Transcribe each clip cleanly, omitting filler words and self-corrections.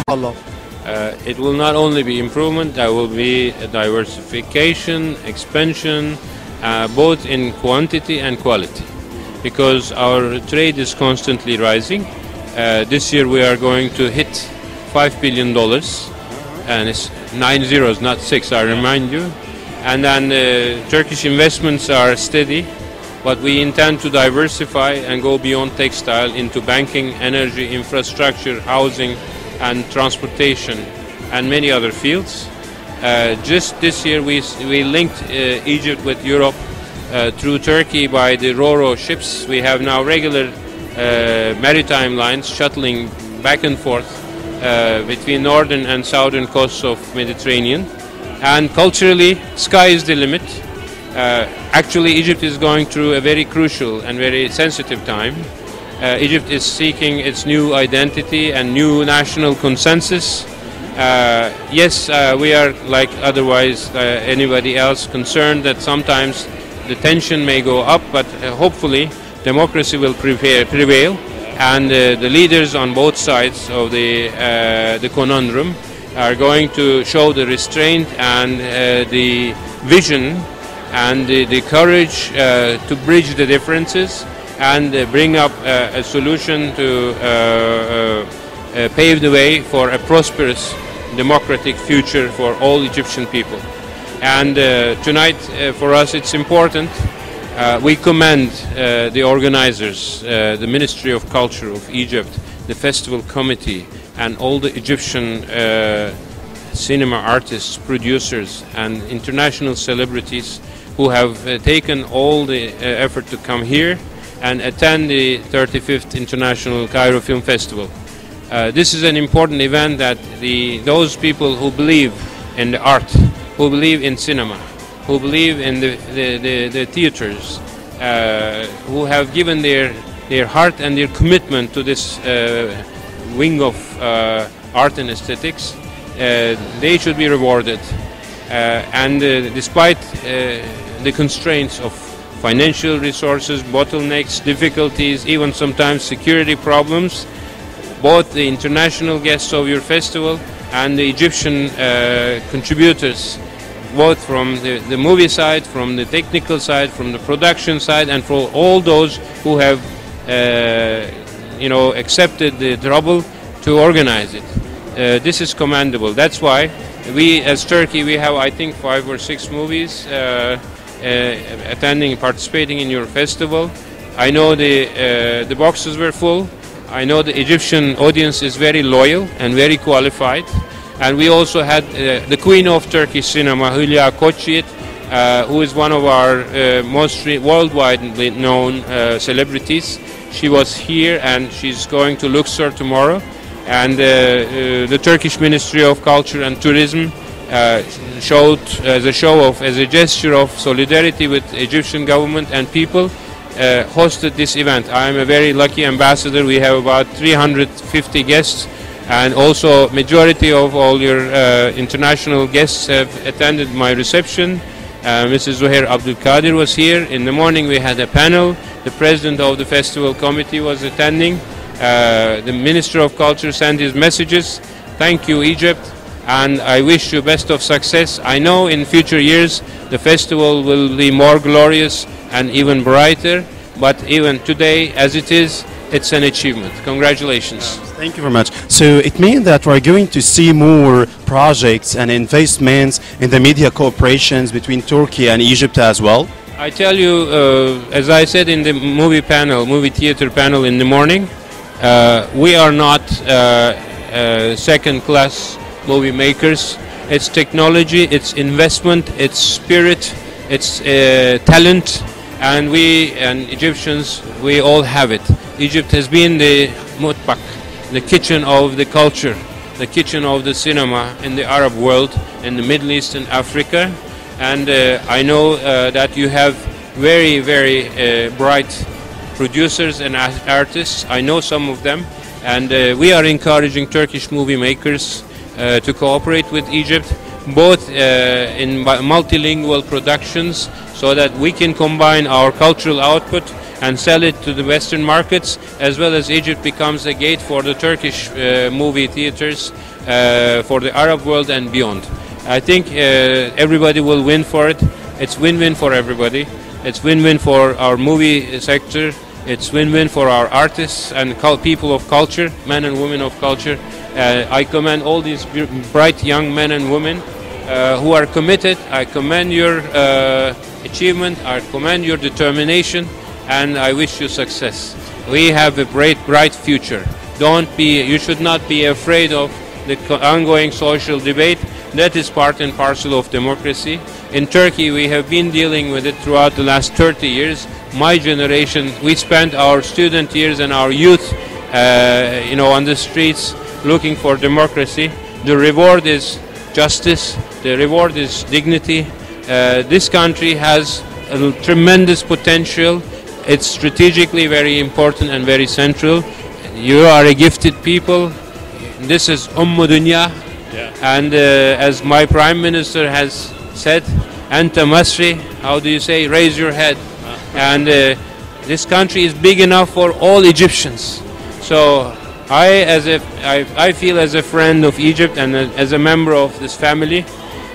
Allah. It will not only be improvement, there will be a diversification, expansion, both in quantity and quality, because our trade is constantly rising. This year we are going to hit $5 billion, and it's 9 zeros, not 6, I remind you. And then Turkish investments are steady, but we intend to diversify and go beyond textile into banking, energy, infrastructure, housing, and transportation, and many other fields. Just this year we linked Egypt with Europe through Turkey by the Ro-Ro ships. We have now regular maritime lines shuttling back and forth between northern and southern coasts of Mediterranean. And culturally, sky is the limit. Actually, Egypt is going through a very crucial and very sensitive time. Egypt is seeking its new identity and new national consensus. Yes, we are, like otherwise anybody else, concerned that sometimes the tension may go up, but hopefully democracy will prevail, and the leaders on both sides of the conundrum are going to show the restraint and the vision and the courage to bridge the differences and bring up a solution to pave the way for a prosperous democratic future for all Egyptian people. And tonight for us it's important. We commend the organizers, the Ministry of Culture of Egypt, the Festival Committee, and all the Egyptian cinema artists, producers, and international celebrities who have taken all the effort to come here and attend the 35th International Cairo Film Festival. This is an important event that those people who believe in the art, who believe in cinema, who believe in the theaters, who have given their heart and their commitment to this wing of art and aesthetics, they should be rewarded. And despite the constraints of financial resources, bottlenecks, difficulties, even sometimes security problems, both the international guests of your festival and the Egyptian contributors, both from the movie side, from the technical side, from the production side, and for all those who have accepted the trouble to organize it. This is commendable. That's why we, as Turkey, we have, I think, 5 or 6 movies attending, participating in your festival. I know the boxes were full. I know the Egyptian audience is very loyal and very qualified. And we also had the queen of Turkish cinema, Hülya Koçyiğit, who is one of our most worldwide known celebrities. She was here and she's going to Luxor tomorrow. And the Turkish Ministry of Culture and Tourism showed as a gesture of solidarity with the Egyptian government and people, hosted this event. I am a very lucky ambassador. We have about 350 guests, and also majority of all your international guests have attended my reception. Mrs. Zuhair Abdul Qadir was here. In the morning we had a panel. The president of the festival committee was attending. The Minister of Culture sent his messages. Thank you, Egypt, and I wish you best of success. I know in future years the festival will be more glorious and even brighter, but even today as it is, it's an achievement. Congratulations. Thank you very much. So it means that we're going to see more projects and investments in the media cooperations between Turkey and Egypt as well? I tell you, as I said in the movie theater panel in the morning, we are not second-class movie makers. It's technology, it's investment, it's spirit, it's talent, and we and Egyptians, we all have it. Egypt has been the mutbak, the kitchen of the culture, the kitchen of the cinema in the Arab world, in the Middle East and Africa. And I know that you have very, very bright producers and artists. I know some of them, and we are encouraging Turkish movie makers to cooperate with Egypt. both in multilingual productions, so that we can combine our cultural output and sell it to the Western markets, as well as Egypt becomes a gate for the Turkish movie theaters for the Arab world and beyond. I think everybody will win for it. It's win-win for everybody. It's win-win for our movie sector. It's win-win for our artists and people of culture, men and women of culture. I commend all these bright young men and women who are committed. I commend your achievement. I commend your determination, and I wish you success. We have a bright future. You should not be afraid of the ongoing social debate. That is part and parcel of democracy. In Turkey, we have been dealing with it throughout the last 30 years. My generation, we spent our student years and our youth, on the streets looking for democracy. The reward is justice. The reward is dignity. This country has a tremendous potential. It's strategically very important and very central. You are a gifted people. This is Dunya. Yeah. And as my Prime Minister has said, Anta Masri, how do you say, raise your head. And this country is big enough for all Egyptians. So I feel as a friend of Egypt and as a member of this family,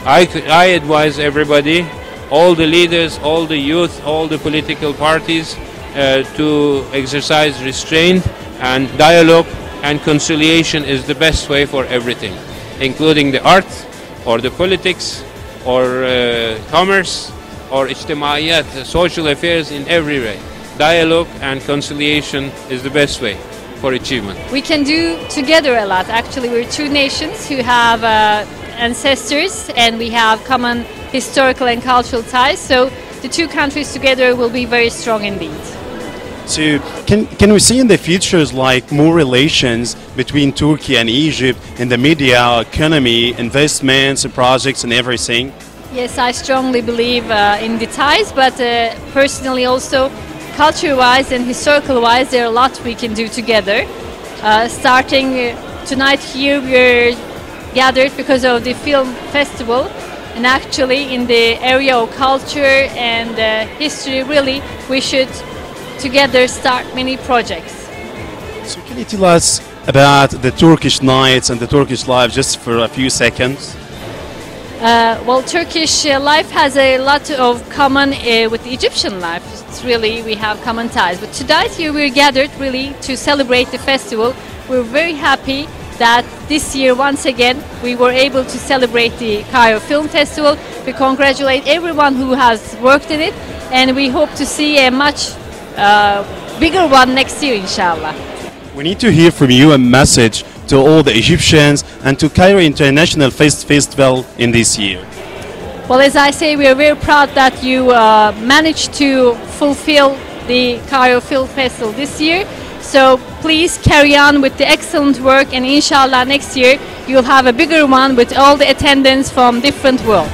I advise everybody, all the leaders, all the youth, all the political parties to exercise restraint and dialogue, and conciliation is the best way for everything, including the arts or the politics or commerce or ijtimaiyat, social affairs in every way. Dialogue and conciliation is the best way for achievement. We can do together a lot. Actually, we're two nations who have ancestors and we have common historical and cultural ties. So the two countries together will be very strong indeed. So can we see in the futures like more relations between Turkey and Egypt in the media, economy, investments, projects and everything? Yes, I strongly believe in the ties, but personally also culture-wise and historical-wise there are a lot we can do together. Starting tonight here we're gathered because of the film festival, and actually in the area of culture and history really we should together start many projects. So can you tell us about the Turkish nights and the Turkish life just for a few seconds? Well, Turkish life has a lot of common with the Egyptian life. It's really, we have common ties. But tonight here we're gathered really to celebrate the festival. We're very happy that this year once again we were able to celebrate the Cairo Film Festival. We congratulate everyone who has worked in it, and we hope to see a much bigger one next year, inshallah. We need to hear from you a message to all the Egyptians and to Cairo International Festival in this year. Well, as I say, we are very proud that you managed to fulfill the Cairo Film Festival this year. So please carry on with the excellent work, and inshallah next year you'll have a bigger one with all the attendance from different world.